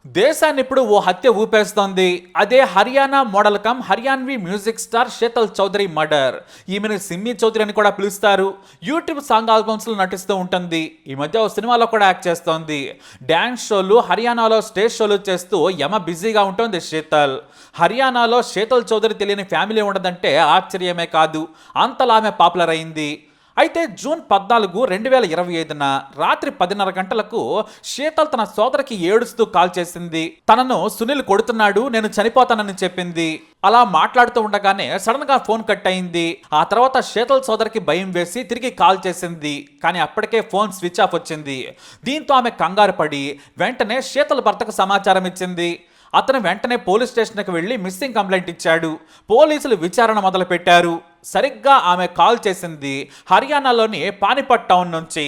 దేశాన్ని ఇప్పుడు ఓ హత్య ఊపేస్తోంది. అదే Haryana model cum Haryanvi music star Sheetal Chaudhary murder. ఈమెను సిమ్మి చౌదరి అని కూడా పిలుస్తారు. యూట్యూబ్ సాంగ్ ఆల్బమ్స్ లో నటిస్తూ ఉంటుంది. ఈ మధ్య ఓ సినిమాలో కూడా యాక్ట్ చేస్తోంది. డ్యాన్స్ షోలు, హర్యానాలో స్టేజ్ షోలు చేస్తూ యమ బిజీగా ఉంటుంది శీతల్. హర్యానాలో శీతల్ చౌదరి తెలియని ఫ్యామిలీ ఉండదంటే ఆశ్చర్యమే కాదు. అంతలా ఆమె పాపులర్ అయింది. అయితే జూన్ 14, 2025న రాత్రి 10:30 గంటలకు శీతల్ తన సోదరికి ఏడుస్తూ కాల్ చేసింది. తనను సునీల్ కొడుతున్నాడు, నేను చనిపోతానని చెప్పింది. అలా మాట్లాడుతూ ఉండగానే సడన్ గా ఫోన్ కట్ అయింది. ఆ తర్వాత శీతల్ సోదరికి భయం వేసి తిరిగి కాల్ చేసింది. కానీ అప్పటికే ఫోన్ స్విచ్ ఆఫ్ వచ్చింది. దీంతో ఆమె కంగారు పడి వెంటనే శీతల్ భర్తకు సమాచారం ఇచ్చింది. అతను వెంటనే పోలీస్ స్టేషన్కి వెళ్ళి మిస్సింగ్ కంప్లైంట్ ఇచ్చాడు. పోలీసులు విచారణ మొదలుపెట్టారు. సరిగ్గా ఆమె కాల్ చేసింది హర్యానాలోని పానిపట్ టౌన్ నుంచి.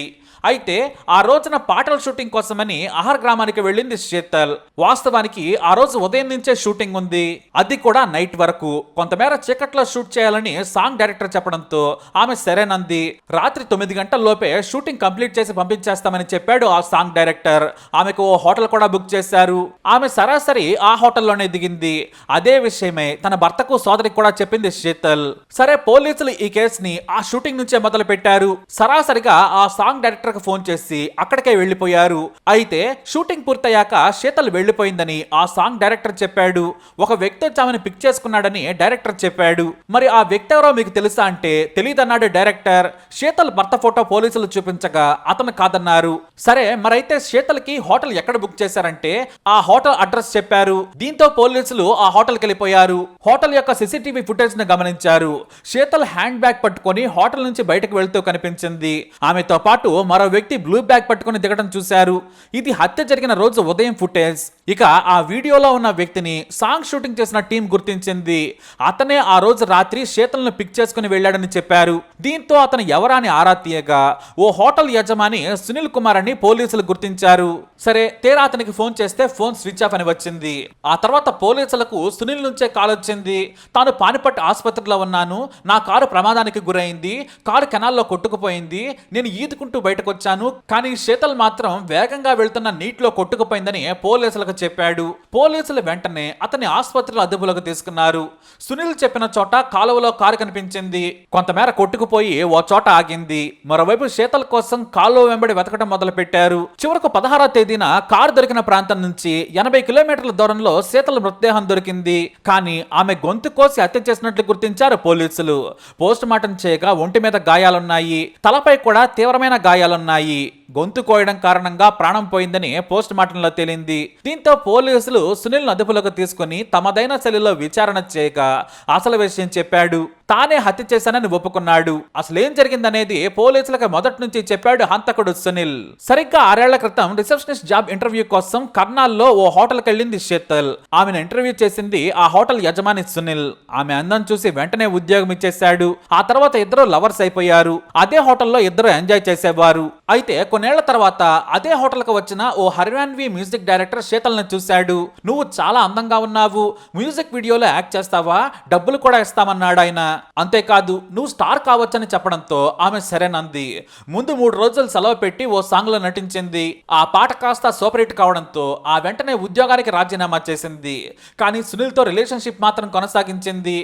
అయితే ఆ రోజున పాటల షూటింగ్ కోసమని అహర్ గ్రామానికి వెళ్ళింది శీతల్. వాస్తవానికి ఆ రోజు ఉదయం నుంచే షూటింగ్ ఉంది, అది కూడా నైట్ వరకు. కొంతమేర చీకట్లో షూట్ చేయాలని సాంగ్ డైరెక్టర్ చెప్పడంతో ఆమె సరేనంది. రాత్రి 9 గంటల లోపే షూటింగ్ కంప్లీట్ చేసి పంపించేస్తామని చెప్పాడు ఆ సాంగ్ డైరెక్టర్. ఆమెకు ఓ హోటల్ కూడా బుక్ చేశారు. ఆమె సరాసరి ఆ హోటల్లోనే దిగింది. అదే విషయమై తన భర్తకు సోదరికి కూడా చెప్పింది శీతల్. సరే, పోలీసులు ఈ కేసుని ఆ షూటింగ్ నుంచే మొదలు పెట్టారు. సరాసరిగా ఆ సాంగ్ డైరెక్టర్ ఫోన్ చేసి అక్కడికే వెళ్లిపోయారు. అయితే షూటింగ్ పూర్తయ్యాక శీతల్ వెళ్లిపోయిందని ఆ సాంగ్ డైరెక్టర్ చెప్పాడు. ఒక వ్యక్తి వచ్చి ఆమెను పిక్ చేసుకున్నాడని డైరెక్టర్ చెప్పాడు. మరి ఆ వ్యక్తి ఎవరో మీకు తెలుసా అంటే తెలియదన్నాడు డైరెక్టర్. శీతల్ భర్త ఫోటో పోలీసులు చూపించగా అతను కాదన్నారు. సరే, మరైతే శీతల్ కి హోటల్ ఎక్కడ బుక్ చేశారంటే ఆ హోటల్ అడ్రస్ చెప్పారు. దీంతో పోలీసులు ఆ హోటల్కి వెళ్ళిపోయారు. హోటల్ యొక్క సీసీటీవీ ఫుటేజ్ ను గమనించారు. శీతల్ హ్యాండ్ బ్యాగ్ పట్టుకొని హోటల్ నుంచి బయటకు వెళ్తూ కనిపించింది. ఆమెతో పాటు మరో వ్యక్తి బ్లూ బ్యాగ్ పట్టుకుని దిగడం చూశారు. ఇది హత్య జరిగిన రోజు ఉదయం ఫుటేజ్. ఇక ఆ వీడియోలో ఉన్న వ్యక్తిని సాంగ్ షూటింగ్ చేసిన టీం గుర్తించింది. అతనే ఆ రోజు రాత్రి శీతల్ను పిక్ చేసుకుని వెళ్ళాడని చెప్పారు. దీంతో అతను ఎవరా అని ఆరా తీయగా ఓ హోటల్ యజమాని సునీల్ కుమార్ అని పోలీసులు గుర్తించారు. సరే, తీరా అతనికి ఫోన్ చేస్తే ఫోన్ స్విచ్ ఆఫ్ అని వచ్చింది. ఆ తర్వాత పోలీసులకు సునీల్ నుంచే కాల్ వచ్చింది. తాను పానిపట్ ఆసుపత్రిలో ఉన్నాను, నా కారు ప్రమాదానికి గురైంది, కారు కెనాల్లో కొట్టుకుపోయింది, నేను ఈదుకుంటూ బయటకు వచ్చాను, కానీ శీతల్ మాత్రం వేగంగా వెళ్తున్న నీటిలో కొట్టుకుపోయిందని పోలీసులకు చెప్పాడు. పోలీసులు వెంటనే అతన్ని ఆసుపత్రిలో అదుపులోకి తీసుకున్నారు. సునీల్ చెప్పిన చోట కాలువలో కారు కనిపించింది. కొంతమేర కొట్టుకుపోయి ఓ చోట ఆగింది. మరోవైపు శీతల్ కోసం కాలువ వెంబడి వెతకడం మొదలు పెట్టారు. చివరకు 16వ తేదీన కారు దొరికిన ప్రాంతం నుంచి 80 కిలోమీటర్ల దూరంలో శీతల్ మృతదేహం దొరికింది. కానీ ఆమె గొంతు కోసి హత్య చేసినట్లు గుర్తించారు పోలీసులు. పోస్ట్ మార్టం చేయగా ఒంటి మీద గాయాలున్నాయి, తలపై కూడా తీవ్రమైన గాయాలున్నాయి. గొంతు కోయడం కారణంగా ప్రాణం పోయిందని పోస్ట్ మార్టంలో తేలింది. దీంతో పోలీసులు సునీల్ అదుపులోకి తీసుకుని తమదైన శైలిలో విచారణ చేయగా అసలు విషయం చెప్పాడు. తానే హత్య చేశానని ఒప్పుకున్నాడు. అసలేం జరిగిందనేది పోలీసులకు మొదటి నుంచి చెప్పాడు హంతకుడు సునీల్. సరిగ్గా 6 ఏళ్ల క్రితం రిసెప్షనిస్ట్ జాబ్ ఇంటర్వ్యూ కోసం కర్నాల్లో ఓ హోటల్కి వెళ్ళింది శీతల్. ఆమెను ఇంటర్వ్యూ చేసింది ఆ హోటల్ యజమాని సునీల్. ఆమె అందం చూసి వెంటనే ఉద్యోగం ఇచ్చేశాడు. ఆ తర్వాత ఇద్దరు లవర్స్ అయిపోయారు. అదే హోటల్లో ఇద్దరు ఎంజాయ్ చేసేవారు. అయితే కొన్నేళ్ల తర్వాత అదే హోటల్కి వచ్చిన ఓ హర్యాన్వి మ్యూజిక్ డైరెక్టర్ శీతల్ని చూశాడు. నువ్వు చాలా అందంగా ఉన్నావు, మ్యూజిక్ వీడియోలో యాక్ట్ చేస్తావా, డబ్బులు కూడా ఇస్తామన్నాడు ఆయన. అంతేకాదు, నువ్వు స్టార్ కావచ్చని చెప్పడంతో ఆమె సరేనంది. ముందు 3 రోజులు సెలవు పెట్టి ఓ సాంగ్ లో నటించింది. ఆ పాట కాస్త సూపర్ హిట్ కావడంతో ఆ వెంటనే ఉద్యోగానికి రాజీనామా చేసింది. కానీ సునీల్ తో రిలేషన్షిప్ మాత్రం కొనసాగించింది.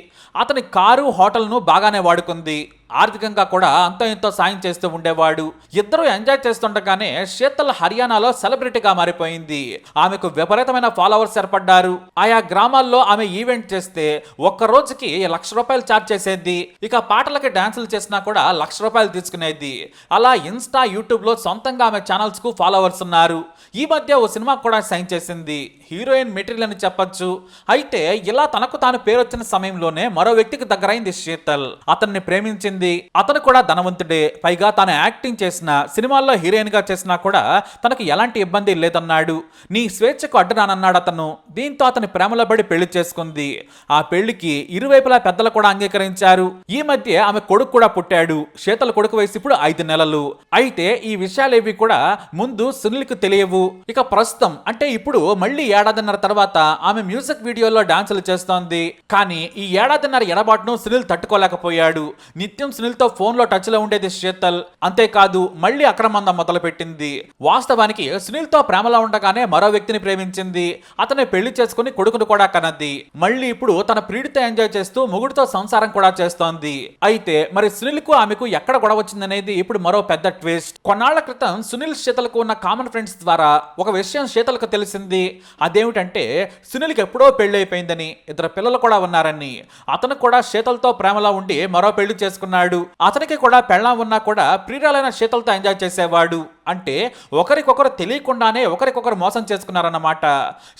అతని కారు, హోటల్ను బాగానే వాడుకుంది. ఆర్థికంగా కూడా అంతో ఎంతో సాయం చేస్తూ ఉండేవాడు. ఇద్దరు ఎంజాయ్ చేస్తుండగానే శీతల్ హర్యానాలో సెలబ్రిటీగా మారిపోయింది. ఆమెకు విపరీతమైన ఫాలోవర్స్ ఏర్పడ్డారు. ఆయా గ్రామాల్లో ఆమె ఈవెంట్ చేస్తే ఒక్క రోజుకి ₹1,00,000 ఛార్జ్ చేసేది. ఇక పాటలకి డాన్సులు చేసినా కూడా ₹1,00,000 తీసుకునేది. అలా ఇన్స్టా, యూట్యూబ్ లో సొంతంగా ఆమె ఛానల్స్ కు ఫాలోవర్స్ ఉన్నారు. ఈ మధ్య ఓ సినిమా కూడా సైన్ చేసింది. హీరోయిన్ మెటీరియల్ అని చెప్పొచ్చు. అయితే ఇలా తనకు తాను పేరొచ్చిన సమయంలోనే మరో వ్యక్తికి దగ్గరైంది శీతల్. అతన్ని ప్రేమించింది. అతను కూడా ధనవంతుడే. పైగా తాను యాక్టింగ్ చేసిన సినిమాల్లో హీరోయిన్ గా చేసినా కూడా తనకు ఎలాంటి ఇబ్బంది లేదన్నాడు. నీ స్వేచ్ఛకు అడ్డురానన్నాడు అతను. దీంతో అతని ప్రేమలో పడి పెళ్లి చేసుకుంది. ఆ పెళ్లికి ఇరువైపులా పెద్దలు కూడా అంగీకరించారు. ఈ మధ్య ఆమె కొడుకు కూడా పుట్టాడు. శీతల్ కొడుకు వయసు ఇప్పుడు 5 నెలలు. అయితే ఈ విషయాలేవి కూడా ముందు సునీల్ కు తెలియవు. ఇక ప్రస్తుతం అంటే ఇప్పుడు మళ్ళీ ఏడాదిన్నర తర్వాత ఆమె మ్యూజిక్ వీడియోలో డాన్సులు చేస్తోంది. కానీ ఈ ఏడాదిన్నర ఎడబాటును సునీల్ తట్టుకోలేకపోయాడు. నిత్యం నిత్యం సునీల్ తో ఫోన్ లో టచ్ లో ఉండేది శీతల్. అంతేకాదు మళ్ళీ అక్రమందం మొదలు పెట్టింది. వాస్తవానికి సునీల్ తో ప్రేమలో ఉండగానే మరో వ్యక్తిని ప్రేమించింది. అతన్ని పెళ్లి చేసుకుని కొడుకును కూడా కన్నది. మళ్ళీ ఇప్పుడు తన ప్రియుడితో ఎంజాయ్ చేస్తూ మొగుడితో సంసారం కూడా చేస్తోంది. అయితే మరి సునీల్ కు ఆమెకు ఎక్కడ గొడవ వచ్చిందనేది ఇప్పుడు మరో పెద్ద ట్విస్ట్. కొన్నాళ్ల క్రితం సునీల్ శీతల్కు ఉన్న కామన్ ఫ్రెండ్స్ ద్వారా ఒక విషయం శీతల్కు తెలిసింది. అదేమిటంటే సునీల్కి ఎప్పుడో పెళ్లి అయిపోయిందని, 2 పిల్లలు కూడా ఉన్నారని. అతను కూడా శీతల్తో ప్రేమలో ఉండి మరో పెళ్లి చేసుకున్నాడు. అతనికి కూడా పెళ్ళాం ఉన్నా కూడా ప్రియురాలైన శీతల్తో ఎంజాయ్ చేసేవాడు. అంటే ఒకరికొకరు తెలియకుండానే ఒకరికొకరు మోసం చేసుకున్నారన్నమాట.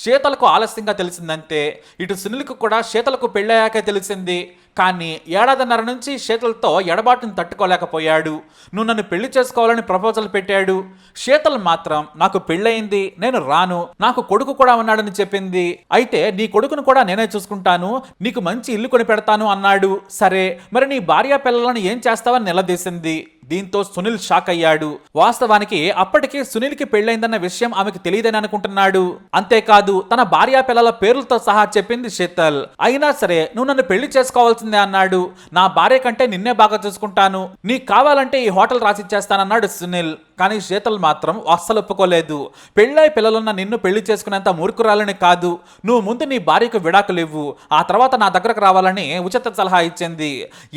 శీతలకు ఆలస్యంగా తెలిసిందంతే. ఇటు సునీల్కు కూడా శీతలకు పెళ్ళయ్యాకే తెలిసింది. కానీ 1.5 నుంచి శీతల్తో ఎడబాటును తట్టుకోలేకపోయాడు. నువ్వు నన్ను పెళ్లి చేసుకోవాలని ప్రపోజల్ పెట్టాడు. శీతల్ మాత్రం నాకు పెళ్ళయింది, నేను రాను, నాకు కొడుకు కూడా ఉన్నాడని చెప్పింది. అయితే నీ కొడుకును కూడా నేనే చూసుకుంటాను, నీకు మంచి ఇల్లు కొని పెడతాను అన్నాడు. సరే మరి నీ భార్య పిల్లలను ఏం చేస్తావని నిలదీసింది. దీంతో సునీల్ షాక్ అయ్యాడు. వాస్తవానికి అప్పటికే సునీల్కి పెళ్లైందన్న విషయం ఆమెకు తెలియదని అనుకుంటున్నాడు. అంతేకాదు తన భార్య పిల్లల పేర్లతో సహా చెప్పింది శీతల్. అయినా సరే నువ్వు నన్ను పెళ్లి చేసుకోవాల్సిందే అన్నాడు. నా భార్య కంటే నిన్నే బాగా చూసుకుంటాను, నీకు కావాలంటే ఈ హోటల్ రాసిచ్చేస్తానన్నాడు సునీల్. కానీ శీతల్ మాత్రం అస్సలు ఒప్పుకోలేదు. పెళ్ళై పిల్లలున్న నిన్ను పెళ్లి చేసుకునేంత మూర్ఖురాలని కాదు, నువ్వు ముందు నీ భార్యకు విడాకులు ఇవ్వు, ఆ తర్వాత నా దగ్గరకు రావాలని ఉచిత సలహా ఇచ్చింది.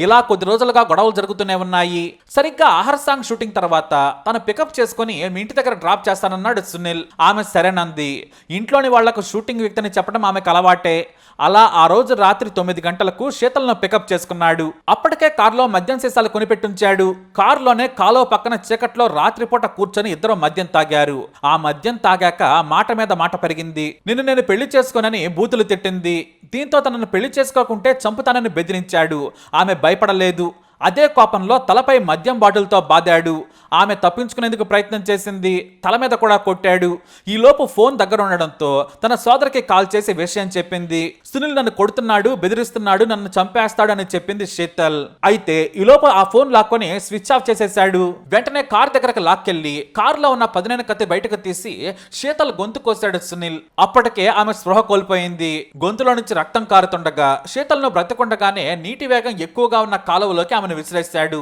ఇలా కొద్ది రోజులుగా గొడవలు జరుగుతూనే ఉన్నాయి. సరిగ్గా ఆహార సాంగ్ షూటింగ్ తర్వాత తను పికప్ చేసుకుని మీ ఇంటి దగ్గర డ్రాప్ చేస్తానన్నాడు సునీల్. ఆమె సరేనంది. ఇంట్లోని వాళ్లకు షూటింగ్ వ్యక్తిని చెప్పడం ఆమెకు అలవాటే. అలా ఆ రోజు రాత్రి 9 గంటలకు శీతల్ను పికప్ చేసుకున్నాడు. అప్పటికే కారులో మద్యం సీసాలు కొనిపెట్టించాడు. కారులోనే కాలువ పక్కన చీకట్లో రాత్రిపూట కూర్చొని ఇద్దరు మద్యం తాగారు. ఆ మద్యం తాగాక మాట మీద మాట పెరిగింది. నిన్ను నేను పెళ్లి చేసుకోనని బూతులు తిట్టింది. దీంతో తనను పెళ్లి చేసుకోకుంటే చంపుతానని బెదిరించాడు. ఆమె భయపడలేదు. అదే కోపంలో తలపై మద్యం బాటిల్తో బాదాడు. ఆమె తప్పించుకునేందుకు ప్రయత్నం చేసింది. తల మీద కూడా కొట్టాడు. ఈలోపు ఫోన్ దగ్గర ఉండడంతో తన సోదరికి కాల్ చేసి విషయం చెప్పింది. సునీల్ నన్ను కొడుతున్నాడు, బెదిరిస్తున్నాడు, నన్ను చంపేస్తాడు అని చెప్పింది శీతల్. అయితే ఈలోపు ఆ ఫోన్ లాక్కొని స్విచ్ ఆఫ్ చేసేశాడు. వెంటనే కార్ దగ్గరకు లాక్కెళ్లి కారులో ఉన్న పదునైన కత్తి బయటకు తీసి శీతల్ గొంతు కోసాడు సునీల్. అప్పటికే ఆమె స్పృహ కోల్పోయింది. గొంతులో నుంచి రక్తం కారుతుండగా శీతల్ను బ్రతికుండగానే నీటి వేగం ఎక్కువగా ఉన్న కాలువలోకి ఆమెను విసిరేశాడు.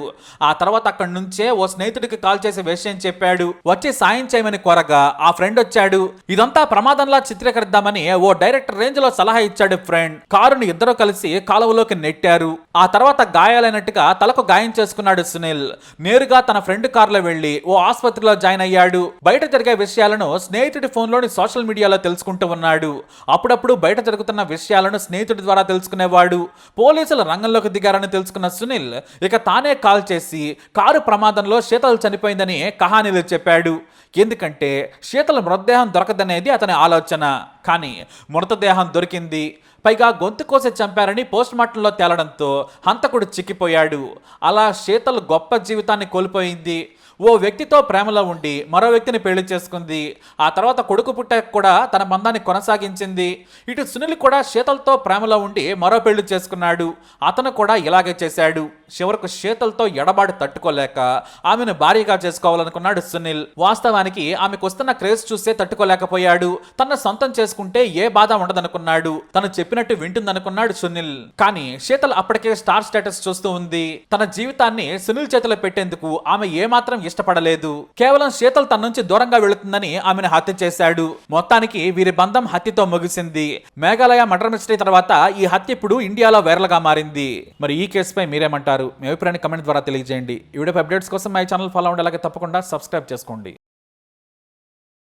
ఆ తర్వాత అక్కడి నుంచే ఓ స్నేహితుడికి కాల్ చేసి విషయం చెప్పాడు. వచ్చి సాయం చేయమని కోరగా ఆ ఫ్రెండ్ వచ్చాడు. ఇదంతా ప్రమాదంలా చిత్రీకరిద్దామని ఓ డైరెక్టర్ రేంజ్ లో సలహా ఇచ్చాడు ఫ్రెండ్. కారుని ఇద్దరు కలిసి కాలువలోకి నెట్టారు. ఆ తర్వాత గాయాలైనట్టుగా తలకు గాయం చేసుకున్నాడు సునీల్. నేరుగా తన ఫ్రెండ్ కారులో వెళ్లి ఓ ఆసుపత్రిలో జాయిన్ అయ్యాడు. బయట జరిగే విషయాలను స్నేహితుడి ఫోన్లోని సోషల్ మీడియాలో తెలుసుకుంటూ ఉన్నాడు. అప్పుడప్పుడు బయట జరుగుతున్న విషయాలను స్నేహితుడి ద్వారా తెలుసుకునేవాడు. పోలీసులు రంగంలోకి దిగారని తెలుసుకున్న సునీల్ ఇక తానే కాల్ చేసి కారు ప్రమాదంలో శీతల్ చనిపోయిందని కహానీలు చెప్పాడు. ఎందుకంటే శీతల్ మృతదేహం దొరకదనేది అతని ఆలోచన. కానీ మృతదేహం దొరికింది. పైగా గొంతు కోసి చంపారని పోస్ట్మార్టంలో తేలడంతో హంతకుడు చిక్కిపోయాడు. అలా శీతల్ గొప్ప జీవితాన్ని కోల్పోయింది. ఓ వ్యక్తితో ప్రేమలో ఉండి మరో వ్యక్తిని పెళ్లి చేసుకుంది. ఆ తర్వాత కొడుకు పుట్టాక కూడా తన బంధాన్ని కొనసాగించింది. ఇటు సునీల్ కూడా శీతల్తో ప్రేమలో ఉండి మరో పెళ్లి చేసుకున్నాడు. అతను కూడా ఇలాగే చేశాడు. చివరకు శీతల్తో ఎడబాటు తట్టుకోలేక ఆమెను భార్యగా చేసుకోవాలనుకున్నాడు సునీల్. వాస్తవానికి ఆమెకు వస్తున్న క్రేజ్ చూసే తట్టుకోలేకపోయాడు. తన సొంతం చేసుకుంటే ఏ బాధ ఉండదనుకున్నాడు. తను చెప్పినట్టు వింటుందనుకున్నాడు సునీల్. కానీ శీతల్ అప్పటికే స్టార్ స్టేటస్ చూస్తూ ఉంది. తన జీవితాన్ని సునీల్ చేతిలో పెట్టేందుకు ఆమె ఏమాత్రం ఇష్టపడలేదు. కేవలం శీతల్ తన నుంచి దూరంగా వెళుతుందని ఆమెను హత్య చేశాడు. మొత్తానికి వీరి బంధం హత్యతో ముగిసింది. మేఘాలయ మర్డర్ మిస్టరీ తర్వాత ఈ హత్య ఇప్పుడు ఇండియాలో వైరల్ గా మారింది. మరి ఈ కేసుపై మీరేమంటారు? మీ అభిప్రాయాన్ని కమెంట్ ద్వారా తెలియజేయండి. ఈ వీడియో అప్డేట్స్ కోసం మై ఛానల్ ఫాలో అవ్వండి. అలాగే తప్పకుండా సబ్స్క్రైబ్ చేసుకోండి.